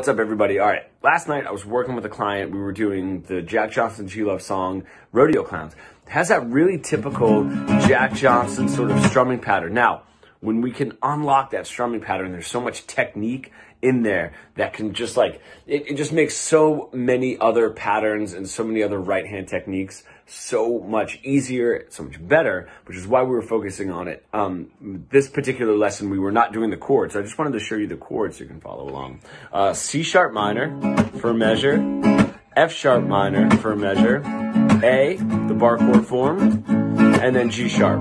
What's up, everybody? All right, last night I was working with a client. We were doing the Jack Johnson G-Love song, Rodeo Clowns. It has that really typical Jack Johnson sort of strumming pattern. Now, when we can unlock that strumming pattern, there's so much technique in there that can just like, it just makes so many other patterns and so many other right hand techniques so much easier, so much better, which is why we were focusing on it. This particular lesson, we were not doing the chords. So I just wanted to show you the chords so you can follow along. C sharp minor for a measure, F sharp minor for a measure, A, the bar chord form, and then G sharp.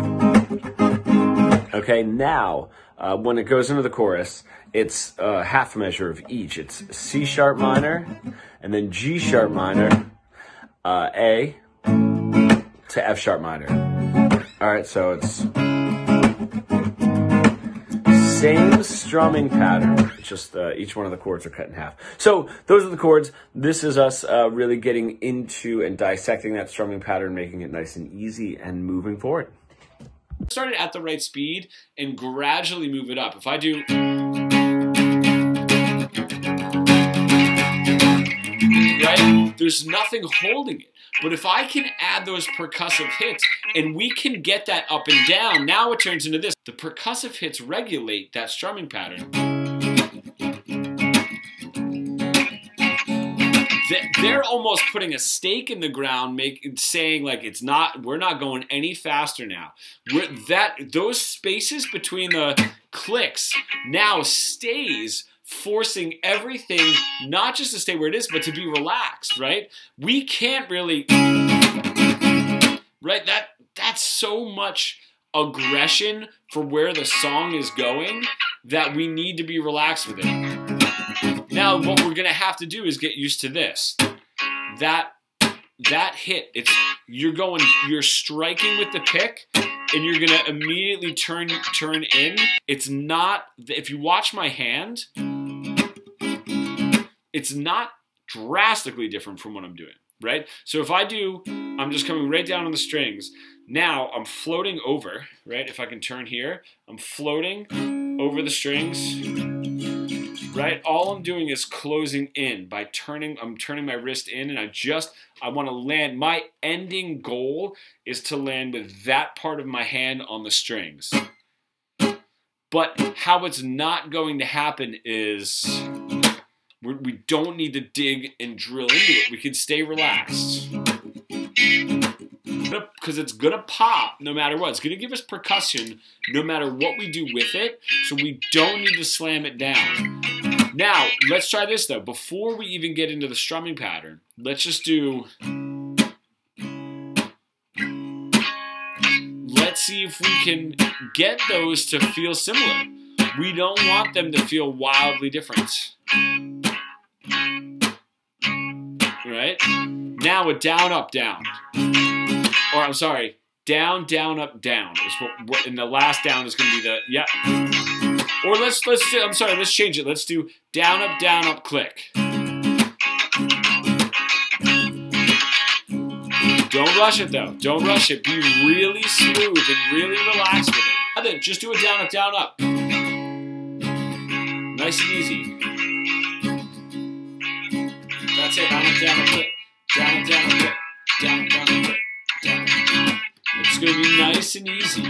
Okay, now, when it goes into the chorus, it's a half measure of each. It's C sharp minor, and then G sharp minor, A to F sharp minor. All right, so it's same strumming pattern. It's just each one of the chords are cut in half. So those are the chords. This is us really getting into and dissecting that strumming pattern, making it nice and easy and moving forward. Start it at the right speed and gradually move it up. If I do, right, there's nothing holding it. But if I can add those percussive hits and we can get that up and down, now it turns into this. The percussive hits regulate that strumming pattern. They're almost putting a stake in the ground, saying like we're not going any faster now. Those spaces between the clicks now stays, forcing everything not just to stay where it is, but to be relaxed, right? We can't really, right? That's so much aggression for where the song is going that we need to be relaxed with it. Now, what we're gonna have to do is get used to this. That hit, you're striking with the pick, and you're gonna immediately turn in. It's not, if you watch my hand, it's not drastically different from what I'm doing, right? So if I do, I'm just coming right down on the strings. Now I'm floating over, right? If I can turn here, I'm floating over the strings, right? All I'm doing is closing in by I'm turning my wrist in, and I want to land. My ending goal is to land with that part of my hand on the strings. But how it's not going to happen is we don't need to dig and drill into it. We can stay relaxed. Because it's going to pop no matter what. It's going to give us percussion no matter what we do with it, so we don't need to slam it down. Now, let's try this though. Before we even get into the strumming pattern, let's just do... Let's see if we can get those to feel similar. We don't want them to feel wildly different. Right? Now a down, up, down. Or I'm sorry, down, down, up, down. Is what and the last down is going to be the, yeah. Or let's change it. Let's do down, up, click. Don't rush it though. Don't rush it. Be really smooth and really relaxed with it. And then just do a down, up. Nice and easy. That's it. Down, click. Down, click. Down, click. Down. It's going to be nice and easy.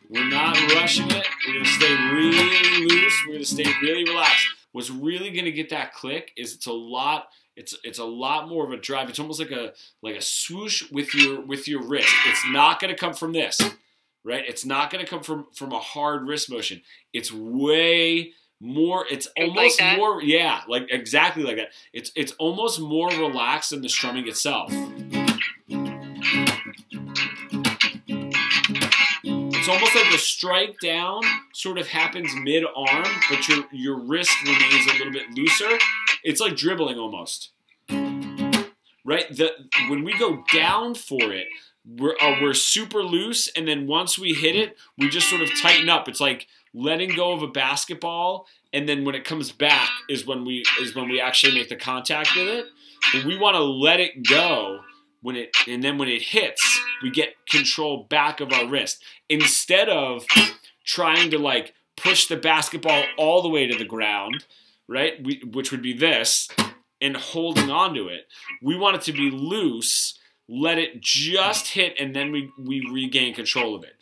We're not rushing it. We're going to stay really loose. We're going to stay really relaxed. What's really going to get that click is it's a lot more of a drive. It's almost like a swoosh with your wrist. It's not going to come from this, right? It's not going to come from a hard wrist motion. It's way more. It's almost like more. Yeah, like exactly like that. It's almost more relaxed than the strumming itself. It's almost like the strike down sort of happens mid-arm, but your wrist remains a little bit looser. It's like dribbling almost, right? When we go down for it, we're super loose, and then once we hit it, we just sort of tighten up. It's like letting go of a basketball, and then when it comes back is when we actually make the contact with it. But we want to let it go. And then when it hits, we get control back of our wrist. Instead of trying to like push the basketball all the way to the ground, right? Which would be this, and holding onto it. We want it to be loose, let it just hit, and then we regain control of it.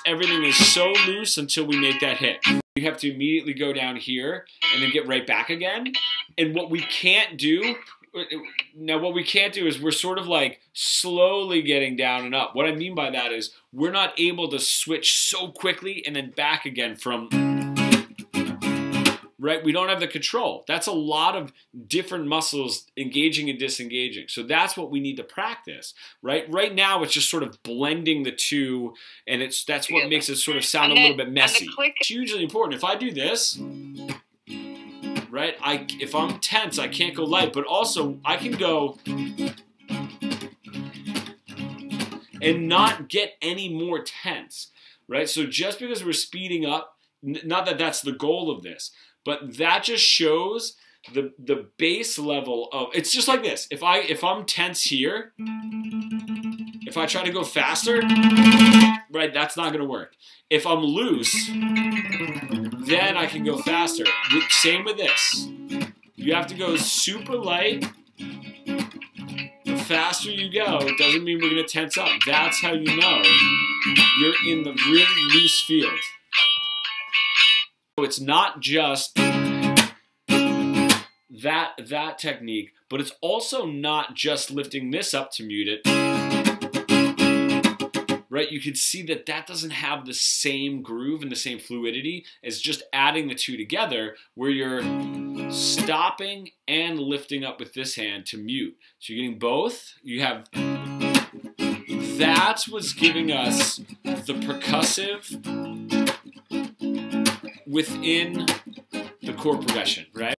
Everything is so loose until we make that hit. We have to immediately go down here and then get right back again. And what we can't do, is we're sort of like slowly getting down and up. What I mean by that is we're not able to switch so quickly and then back again from, right? We don't have the control. That's a lot of different muscles engaging and disengaging. So that's what we need to practice, right? Right now it's just sort of blending the two, and that's what makes it sort of sound a little bit messy. It's hugely important. If I do this, right? If I'm tense, I can't go light, but also I can go and not get any more tense, right? So just because we're speeding up, not that that's the goal of this, but that just shows the base level of, it's just like this. If I'm tense here, if I try to go faster, right, that's not gonna work. If I'm loose, then I can go faster. Same with this. You have to go super light. The faster you go, it doesn't mean we're gonna tense up. That's how you know you're in the really loose field. So it's not just that technique, but it's also not just lifting this up to mute it. Right? You can see that doesn't have the same groove and the same fluidity as just adding the two together, where you're stopping and lifting up with this hand to mute. So you're getting both. You have, that's what's giving us the percussive within the chord progression, right?